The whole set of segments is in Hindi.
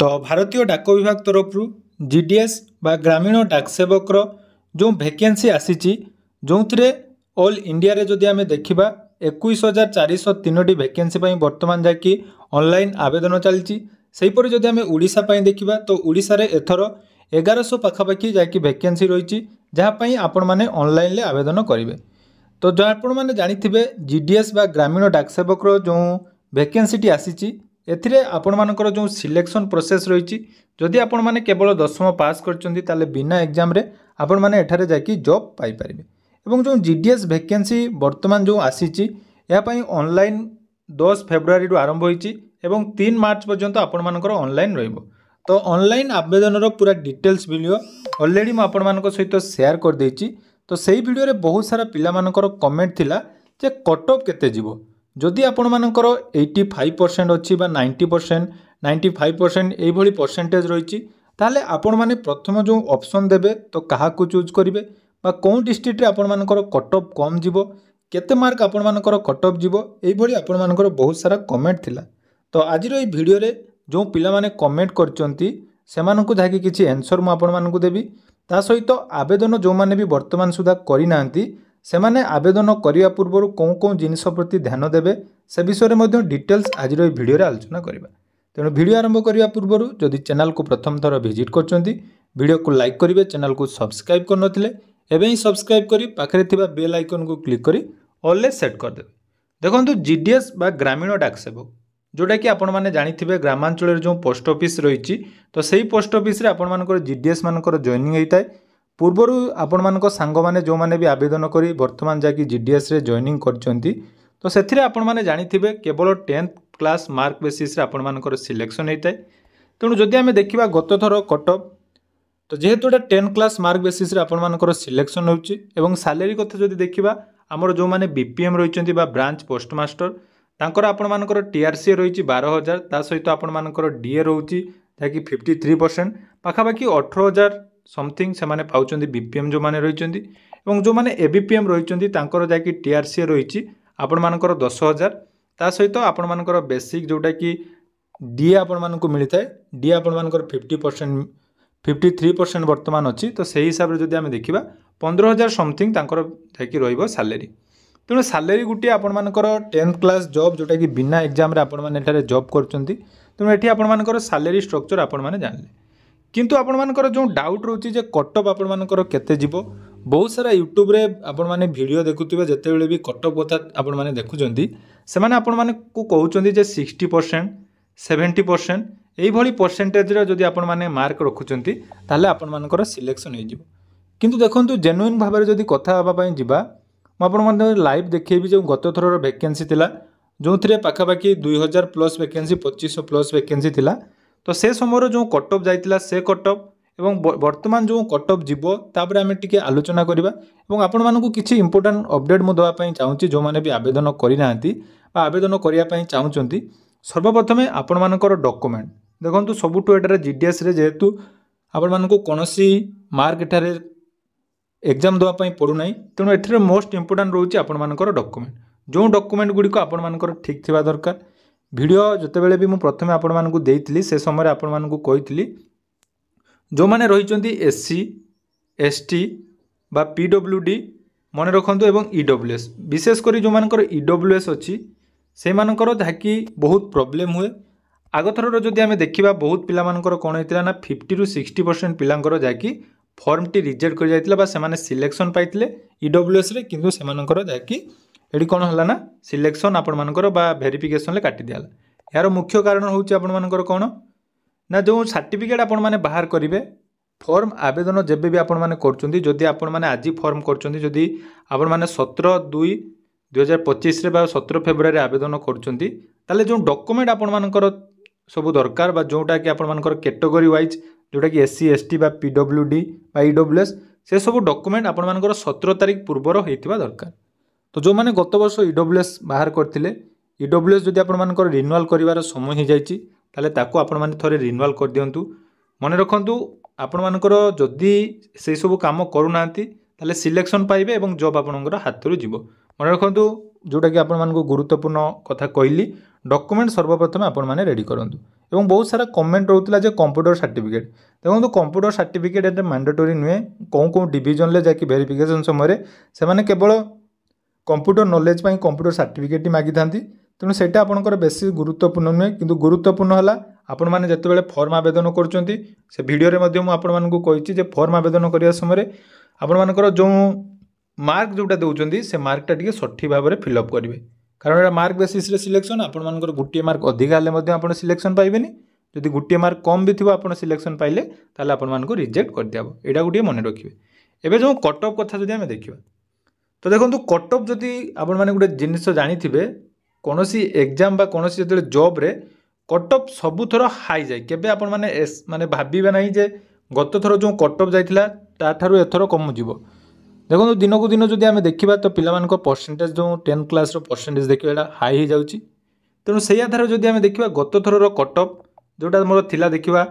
तो भारतीय डाक विभाग तरफ जीडीएस बा ग्रामीण डाक सेवकर जो वैकेंसी आसी जो ऑल इंडिया रे जदि आमे देखिबा 21,403 वैकेंसी बर्तमान जाकि ऑनलाइन आवेदन चलती सेहीपरि जदि आमे ओडिशा पई देखिबा तो ओडिशा रे एथर 1100 पाखापाखि जाकि वैकेंसी रही जहाँपाई आपण माने ऑनलाइन ले आवेदन करेंगे। तो जो आपण मैंने जानिथिबे जीडीएस बा ग्रामीण डाक सेवकर जो वैकेंसी आसी एथिरे आपण मानकर जो सिलेक्शन प्रोसेस रही जदि आपण माने केवल 10वीं पास करचंती ताले बिना एग्जाम रे आपण माने एठारे जाकि जॉब पाई परिबे। एवं जो जीडीएस वैकेंसी वर्तमान जो आसी या पई ऑनलाइन 10 फेब्रुआरी रु आरंभ होईची एवं 3 मार्च पर्यंत आपण मानकर ऑनलाइन रहइबो। तो ऑनलाइन आवेदन रो पूरा डिटेल्स वीडियो ऑलरेडी मु आपण मानक सहित शेयर कर देछि। तो सही वीडियो रे बहुत सारा पिला मानकर कमेंट थिला जे कट ऑफ केते जीवो जदि आपण मानकर 85% अछि बा 90% 95% एई भली परसेंटेज रहिछि ताले आपण माने प्रथम जो ऑप्शन देबे तो काहा को चूज करिवे बा कोन डिस्ट्रिक्ट रे आपण मानकर कट ऑफ कम जीवो केते मार्क आपण मानकर कट ऑफ जीवो एई भली आपण मानकर बहुत सारा कमेंट थिला। तो आज रो ए वीडियो रे जो पिला माने कमेंट करचंती सेमानकु जाकि किछि आंसर मु आपण मानकु देबी ता सहित आवेदन जो माने भी वर्तमान सुधा करि नांती सेमाने आवेदन करिया पूर्व कौन कौन जिनिस प्रति ध्यान देबे से विषय में डिटेल्स आज वीडियो रे आलोचना करिबा। तेणु वीडियो आरंभ करिया पूर्व जदि चैनल को प्रथम थर विजिट करचंती वीडियो को लाइक करिवे चैनल को सब्सक्राइब कर नथिले एबे ही सब्सक्राइब करी पाखरे थिबा बेल आइकन को क्लिक करी ऑल सेट कर देबे। देखंतु जीडीएस बा ग्रामीण डाक सेवक जोटा कि आपण माने जानिथिबे ग्रामांचल जो पोस्ट ऑफिस रही तो सही पोस्ट ऑफिस रे आपण मानकर जीडीएस मानकर जॉइनिंग होता पूर्वर आपण मानक सांग माने जो माने भी आवेदन करी वर्तमान जाकि जीडीएस रे जॉइनिंग करचंती तो सेथिरे आपण माने जानिथिबे केवल 10th क्लास मार्क बेसिस रे आपण मानकर सिलेक्शन होता है। तेणु जदि आमे देखिबा गत थर कट ऑफ तो जेहेतु 10 क्लास मार्क बेसिस रे आपण मानकर सिलेक्शन होउची एवं सैलरी कथा जदि देखिबा हमर जो माने बीपीएम रहिचंती बा ब्रांच पोस्टमास्टर तांकर आपण मानकर टीआरसी रही 12,000 ता सहित आपण मानकर डीए रोची जाकि 53% पाखापाखि 18,000 समथिंग से माने पाउचंदी बीपीएम जो माने रहिचंदी एवं जो माने एबीपीएम रहिचंदी तांकर जाकि टीआरसी रही आपण मानकर 10,000 ता सहित आपण मानकर बेसिक जोटा कि डीए आपण मानकु मिलता है डीए आपण मानकर 50% 53% वर्तमान अच्छी तो सही हिसाब से जदि आमे देखिबा 15,000 समथिंग तांकर जाकि रहइबो सैलरी। तेणु सैलरी गोटे आपण मानकर 10th क्लास जॉब जोटा कि बिना एग्जाम रे आपण माने एठारे जॉब करचंती तेणु एठी आपण मानकर सैलरी स्ट्रक्चर आपण माने जानले किंतु आपण मानकर जो डाउट रहउची जे कट ऑफ आपण मानकर केते जीवो बहुत सारा यूट्यूब रे आपण माने वीडियो देखुथिबे जते बेले भी कट ऑफ कथा आपण माने देखुचंती से माने आपण माने को कहउचंती जे 60% 70% एई भली परसेंटेज रे जदि आपण माने मार्क रखुचंती ताले आपण मानकर सिलेक्शन हे जीवो। किंतु देखंतु जेन्युइन भाबरे जदि कथा हबा पई जिबा मैं लाइव देखेबी जो गत थर वैकेंसी थिला जो थे पाखापाखि 2000 प्लस वैकेंसी 2500 प्लस वैकेंसी थिला तो से समय जो कट ऑफ जाइतिला से कट ऑफ एवं वर्तमान जो कट ऑफ जीवो तापर आमे टिके आलोचना करिबा एवं आपण मानकु किछि इंपोर्टेंट अपडेट मु दवा पई चाहूची जो माने भी आवेदन करि नांती बा आवेदन करिया पई चाहूचंती। सर्वप्रथम आपण मानकर डॉक्यूमेंट देखंतु सबुटो एटारे जीडीएस रे जेहेतु आपण मानकु कोनोसी मार्क एटारे एग्जाम देवाई पड़ूना तेणु एठरे मोस्ट इंपोर्टाट रोचे आपण मानकर डॉक्यूमेंट जो डॉक्यूमेंट गुड़िक आपण मानकर ठीक थिबा दरकार। वीडियो जतेबेले भी मु प्रथमे आपण मानकु देइतिली से समय आपण मानकु कहितली जो माने रहिचंती एससी एसटी बा पीडब्ल्यूडी मन रखंतु एवं ईडब्ल्यूएस विशेष करी जो मानकर ईडब्ल्यूएस अछि से मानकर जाकि बहुत प्रॉब्लम हुए आगथर जदि आमे देखिबा बहुत पिला मानकर कोन हेतिला ना 50 रु 60% पिलांकर जाकि फॉर्म टी रिजेक्ट कर जाइतिला बा सेमाने सिलेक्शन पाइतिले ईडब्ल्यूएस रे किंतु सेमानकर जाकि एडी कोन हला ना सिलेक्शन आपण मानकर बा वेरिफिकेशन ले काटी दियाला। यार मुख्य कारण होउची आपण मानकर कोन ना जो सर्टिफिकेट आपण माने बाहर करिवे फॉर्म आवेदन जेबे भी आपण माने करचंती जदि आपण माने आजि फॉर्म करचंती जदि आपण माने 17/2/2025 रे बा 17 फेब्रुआरी आवेदन करचंती ताले जो डॉक्यूमेंट आपण मानकर सब दरकार बा जोटा कि आपण मानकर कैटेगरी वाइज जोटा कि एससी एसटी बा पीडब्ल्यूडी बा ईडब्ल्यूएस से सब डॉक्यूमेंट आपण मानकर 17 तारिख पूर्वर होइतिबा दरकार। तो जो माने गत वर्ष ईडब्ल्यूएस बाहर करथिले ईडब्ल्यूएस जदि आपण मानकर रिन्यूअल करिवार समय हो जाइछि ताले ताको आपण माने थरे रिन्यूअल कर दियंतु। मन रखंतु आपण मानकर जदि से सब काम करू नांती ताले सिलेक्शन पाइबे एवं जॉब आपनकर हाथ रु जीवो मन रखु जोटा कि आपण मानक गुरुत्वपूर्ण कथा कहली डॉक्यूमेंट सर्वप्रथम आपण मैंने रेडी करूँ। एवं बहुत सारा कमेंट रोला जे कंप्यूटर सर्टिफिकेट देखो कंप्यूटर सर्टिफिकेट एट मैंडेटोरी नुहे कौन कौन डिविजन ले जाकि वेरिफिकेशन समय से केवल कंप्यूटर नॉलेज पाई कंप्यूटर सर्टिफिकेट मागी था तेणु से आपंकर बेसी गुरुत्वपूर्ण नुहे कि गुरुत्वपूर्ण है आपण मैंने जिते फर्म आवेदन करुँच से भिडियो मुझे फर्म आवेदन करने समय आपर जो मार्क जोटा दौरान से मार्कटा टी सठिक भाव में फिलअप करेंगे कारण ये मार्क बेसीस सिलेक्शन आपर गोटे मार्क अधिका आप सिलेक्शन पाइबे जदि गोटे मार्क कम भी थी आप सिलेक्शन पाइले ताले आपको रिजेक्ट कर दिया यहाँ गोटे मन रखिए। एवं जो कट ऑफ कथा जब आम देखा तो देखो कट ऑफ जदि आपण मैंने गोटे जिनिस जानी कौन सी एग्जाम बा कौन सी जो जॉब रे कट ऑफ सबु थर हाई जाए केबे आपण माने भाबिबे नहीं जे गत थर जो कट ऑफ जाइथिला ताठारु एथर कम जीवो। देखो दिन को दिन जदि आम देखा तो पिला परसेंटेज जो 10 क्लास परसेंटेज देखिए हाई हो जाऊँगी तेणु से आधार जदि आम देखा गत थर कट ऑफ जोटा मोर थिला देखा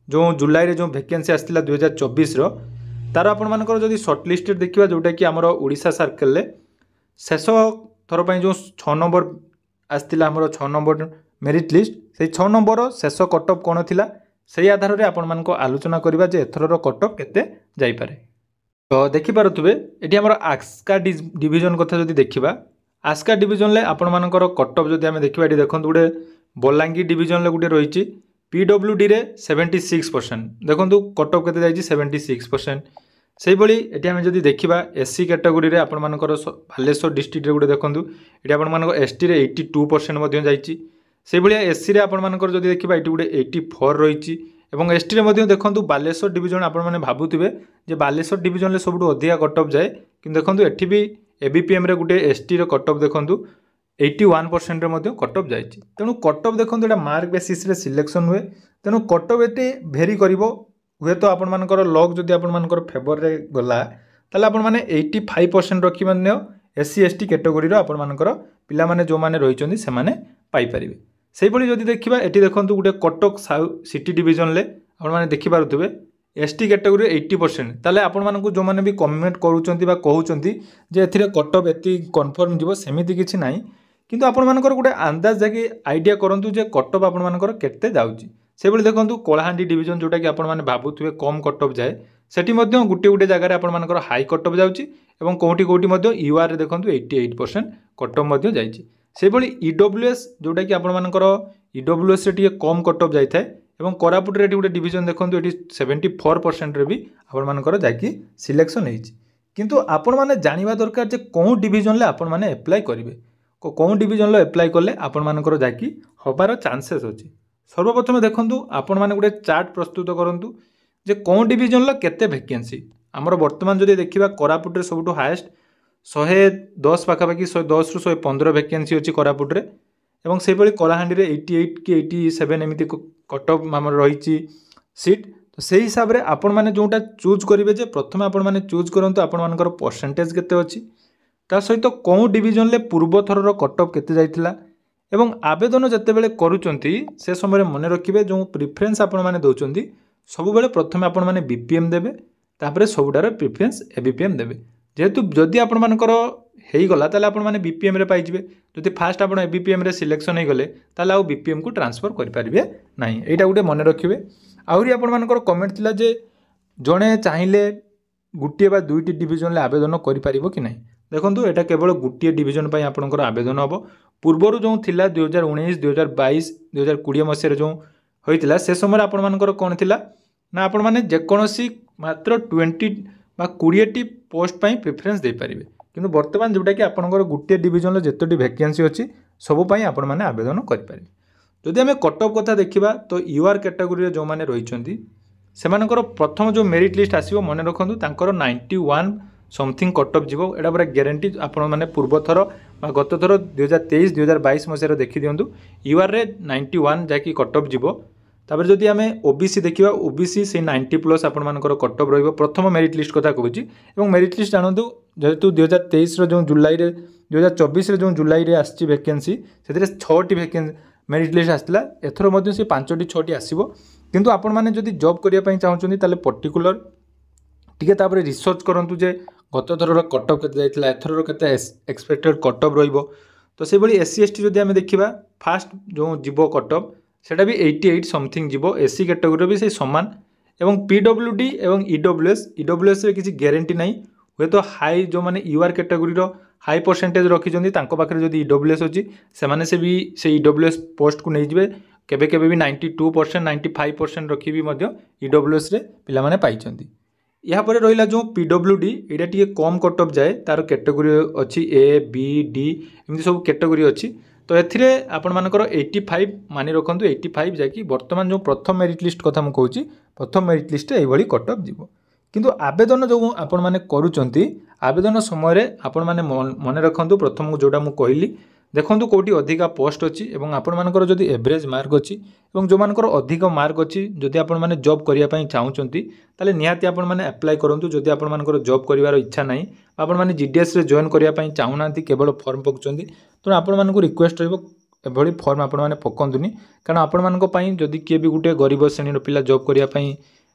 जो जुलाई जो वैकेंसी आसाला 2024 तार आपर जदि सर्टलिस्टेड देखा जोटा कि आमर ओडिशा सर्कल शेष थर पर जो 6 नंबर आसाला 6 नंबर मेरिट लिस्ट से 6 नंबर शेष कट ऑफ कौन थिला से आधार में आपण मानक आलोचना करवा जे एथर कट ऑफ केते जाइपारे। तो देखिपे ये आम आस्का डिविजन कथा जब देखा आस्का डिविजन ले आपण मानकर कट ऑफ जब आम देखा ये देखो गोटे बलांगीर डिविजन गोटे रही पीडब्ल्यूडी रे 76% देखो कट ऑफ केते जाइए 76%। से भाई ये आम जब देखा एससी कैटेगोरी रे आपण मानकर बालेश्वर डिस्ट्रिक्ट गोटे देखो ये आपण एसटी रे 82% जाइए से भाया एससी रे आपण मानकर जब देखा ये गोटे 84 रही एवं एसटी रे देखो बालेश्वर डिविजन आपण मैंने भावुवे जे बालेश्वर डिविजन ले सबुठु अधिका कट ऑफ जाए कि देखो एटी भी एबीपीएम रे गोटे एसटी रे कट ऑफ देखो 81% रे कट ऑफ जाइए तेणु कट ऑफ देखो ये मार्क बेसीस रे सिलेक्शन हुए तेणु कट ऑफ ये भेरी कर हुए तो आपण मानकर लक जदि आपण मानकर फेवर रे गला ताले आपण माने 85% रखी माने एससी एसटी कैटेगोरी रो आपण मानकर पिला माने जो माने रहिचोंदी से माने पाई परिबे। से भली जदि देखिबा एटी देखंतु गोटे कटक सिटी डिविजन ले आपण माने देखि पारुथबे एसटी कैटेगोरी 80% ताले आपण मानकु जो माने भी कमेंट करूचंती बा कहउचंती जे एथिरे कट ऑफ एति कन्फर्म जीवो सेमिति किछि नाही किंतु आपण मानकर गोटे अंदाज जाके आइडिया करंतु जे कट ऑफ आपण मानकर केते जाउची। से भली देखंतु कोलाहांडी डिविजन जोटा कि आपण माने भाबुथबे कम कट ऑफ जाए सेठी मध्य गोटे गोटे जगह रे आपण मानकर हाई कट ऑफ जाउची एवं कोठी कोठी मध्य यूआर रे देखंतु 88% कट ऑफ मध्य जाइची। से भली ईडब्ल्यूएस जोटा कि आपण मानकर ईडब्ल्यूएस रे टिके कम कट ऑफ जाई थाए एवं कोरापुट रे गोटे डिविजन देखंतु एटी 74% रे भी आपण मानकर जाकी सिलेक्शन हेची किंतु आपण माने जानिबा दरकार जे कोन डिविजन ले आपण माने अप्लाई करिवे कोन डिविजन ले अप्लाई करले आपण मानकर जाकी होबार चांसेस अछि। सर्वप्रथम देखंतु आपण माने गोटे चार्ट प्रस्तुत करंतु जे कोन डिविजन ला केते वैकेंसी हमर वर्तमान जदि देखिबा कोरापुट रे सबटु हाईएस्ट 110 पाखापाखि 110 रु 115 वैकेंसी अछि कोरापुट रे एवं से भली कलाहांडी रे 88 कि 87 एमिति कट ऑफ हमर रहिछि सीट। तो से हिसाब रे आपण माने जोटा चूज करिवे जे प्रथम आपण माने चूज करंतु आपण मानकर परसेंटेज केते अछि ता सहित कोन डिविजन ले पूर्व थरर कट ऑफ केते जाइथिला एवं आवेदन जते बेले करूचंती से समय मन रखिबे जो प्रिफरेंस आपण माने दउचंती सब बेले प्रथम आपण माने बीपीएम देबे तापरे सबुडार प्रिफरेंस एबीपीएम देबे जेहेतु जदि आपण मानकर हेई गला ताले आपण माने बीपीएम रे पाइजिबे जदि फास्ट आपण एबीपीएम रे सिलेक्शन हे गले ताले आ बीपीएम को ट्रांसफर करि परिबे नाही एटा गुटे मन रखिबे। आउरी आपण मानकर कमेंट थिला जे जणे चाहिले गुटिए बा दुईटी डिविजन ले आवेदन करि परिबो कि नाही देखंतु एटा केवल गुटिए डिविजन पई आपनकर आवेदन हबो पूर्वरु जो थिला 2019 2022 2020 मसिया रे जो होइतिला से समय आपण मानकर कोन थिला ना आपण माने जेकोनोसी मात्र 20 बा 20 टी पोस्ट पई प्रेफरेंस दे परिबे किंतु वर्तमान जोटा कि आपनकर गुटे डिविजन ले जेतोटी वैकेंसी अछि सब पई आपण माने आवेदन करि परिबे। जदि हमें कट ऑफ कथा देखिबा तो यूआर कैटेगोरी रे जो माने रहिचंती सेमानकर प्रथम जो मेरिट लिस्ट आसीबो मने रखंतु तांकर 91 समथिंग कट ऑफ जीवो एटा पूरा ग्यारंटी आपण माने पूर्व थर बा गत थर 2023 2022 मसिया देखि दियंतु यूआर रे 91 जाकी कट ऑफ जीवो तापर जदि आमे ओबीसी देखिबा ओबीसी से 90 प्लस आपण मानकर कट ऑफ रहइबो प्रथम मेरिट लिस्ट कथा कहूची एवं मेरिट लिस्ट जानंतु जेतु 2023 रो जो जुलाई रे 2024 रे जो जुलाई रे आछि वैकेंसी सेतरे 6 टी वैकेंसी मेरिट लिस्ट आस्तिला एथरो मध्ये से 5 टी 6 टी आसीबो किंतु आपण माने जदि जॉब करिया पई चाहउचंदी ताले पर्टिकुलर टिके तापर रिसर्च करंतु जे गत थर कटअफ केते जाइतिला एथरर केते एक्सपेक्टेड कटअफ रहिबो तो से भली एससी एसटी जदि आमे देखिबा फास्ट जो जीवो कटअफ सेटा भी 88 समथिंग जीवो एससी कैटेगरी भी से समान एवं पीडब्ल्यूडी एवं ईडब्ल्यूएस रे किसी ग्यारंटी नहीं हुए तो हाई जो माने यूआर कैटेगरी रो हाई परसेंटेज रखिछन्ती तांको पाखरे जदि ईडब्ल्यूएस अछि सेमाने से भी से ईडब्ल्यूएस पोस्ट को नै जिवे केबे केबे भी 92% 95% रखी भी मध्य ईडब्ल्यूएस रे पिला माने पाइछन्ती या पर रहिला जो पीडब्ल्यूडी एटा टिके कम कटअफ जाए तार कैटेगरी अछि ए बी डी एमती सब कैटेगरी अछि तो एथिरे आपण मानकर 85 मानि रखंतु 85 जाकी वर्तमान जो प्रथम मेरिट लिस्ट कथा मु कहूची प्रथम मेरिट लिस्ट एई भली कटअफ जीवो किंतु आवेदन जो आपण माने करूचंती आवेदन समय आपण माने मने रखंतु प्रथम जोटा मु कहली देखंतु कोटी अधिका पोस्ट अछि एवं आपण मानकर जदि एवरेज मार्क अछि एवं जो मानकर अधिक मार्क अछि जदि आपण माने जॉब करिया पई चाहुचंती ताले निहाती आपण माने अप्लाई करंतु जदि आपण मानकर जॉब करिवार इच्छा नाही आपण माने जीडीएस रे जॉइन करिया पई चाहुनांती केवल फॉर्म पकचंती तो आपण मानकु रिक्वेस्ट रहबो एभली फॉर्म आपण माने पकंतुनी कारण आपण मानको पई जदि के भी गुटे गरीब श्रेणी पिला जॉब करिया पई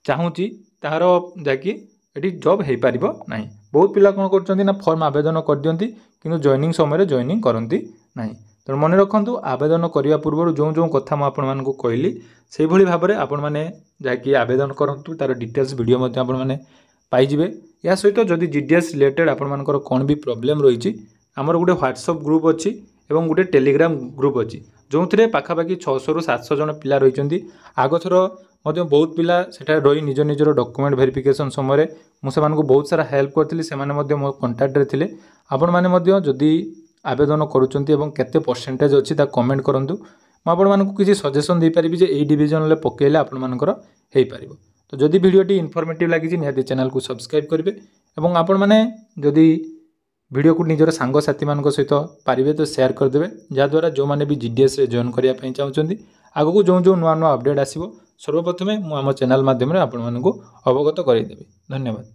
चाहुची तार जाकी एटी जॉब हेई पारिबो नाही बहुत पिला कोन करचंती ना फॉर्म आवेदन कर दियंती किंतु जॉइनिंग समय जॉइनिंग करंती नाही तो मन रखंतु आवेदन करिया पूर्व जो जो कथा म आपण मानको कहली सेही भली भाबरे आपण माने जाकी आवेदन करंतु तार डिटेल्स वीडियो मध्ये आपण माने पाई जिवे या सहित जदि जीडीएस रिलेटेड आपण मानकर कोन भी प्रॉब्लम रहिछि हमर गुटे व्हाट्सएप ग्रुप अछि एवं गुटे टेलीग्राम ग्रुप अछि जोंथरे पाखापाखि 600 रु 700 जन पिला रहिचंती आगथर मध्य बहुत पिला सेटा रही निज निजर डॉक्यूमेंट वेरिफिकेशन समय मु से मानको बहुत सारा हेल्प करथिली से माने मध्य मो कांटेक्ट रे थिले आपण माने मध्य जदि आवेदन करूचंती एवं केते परसेंटेज अछि ता कमेंट करंतु म आपण मानको किछि suggestion they परिबि J A division ले पकेले आपण मानकर हेई परिबो तो जदि वीडियोटी इन्फॉर्मेटिव लागि जे निहाती चैनल को सब्सक्राइब करिवे एवं आपण माने जदि वीडियो को निजर सांग साथी मानक सहित पारिबे तो शेयर कर देबे जा द्वारा जो माने भी जीडीएस रे जॉइन करिया पई चाहुचंती आगो को जो जो नुवा नुवा अपडेट आसीबो सर्वप्रथमे मु हम चैनल माध्यम रे आपण माननको अवगत करै देबे धन्यवाद।